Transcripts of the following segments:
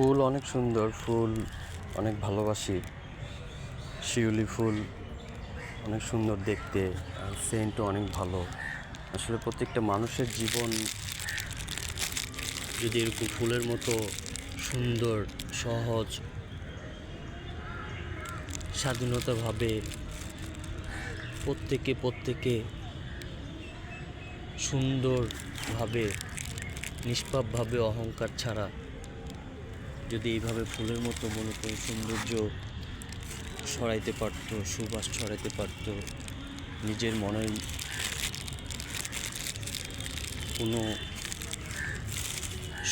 ফুল অনেক সুন্দর, ফুল অনেক ভালোবাসি। শিউলি ফুল অনেক সুন্দর দেখতে, আর সেন্টও অনেক ভালো। আসলে প্রত্যেকটা মানুষের জীবন যদি এরকম ফুলের মতো সুন্দর, সহজ, স্বাধীনতাভাবে প্রত্যেকে সুন্দরভাবে, নিষ্পাপভাবে, অহংকার ছাড়া যদি এইভাবে ফুলের মতো মনে করে সৌন্দর্য ছড়াইতে পারত, সুবাস ছড়াইতে পারত, নিজের মনের কোনো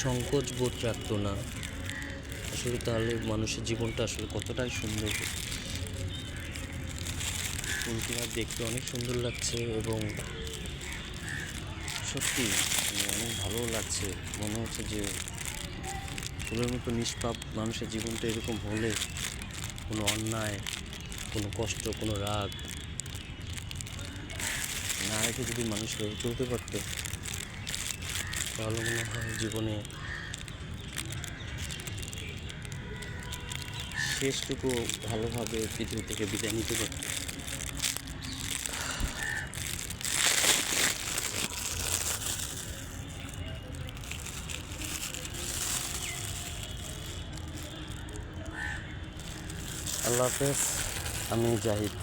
সংকোচ বোধ রাখতো না, আসলে তাহলে মানুষের জীবনটা আসলে কতটাই সুন্দর হতো। ফুলগুলো দেখতে অনেক সুন্দর লাগছে এবং সত্যি অনেক ভালো লাগছে। মনে হচ্ছে যে ফুলের মতো নিষ্পাপ মানুষের জীবনটা এরকম হলে, কোনো অন্যায়, কোনো কষ্ট, কোনো রাগ না রেখে যদি মানুষ চলতে পারত, তাহলে মনে হয় জীবনে শেষটুকু ভালোভাবে পৃথিবী থেকে বিদায় নিতে পারত। আল্লাহ হাফেজ। আমি জাহিদ।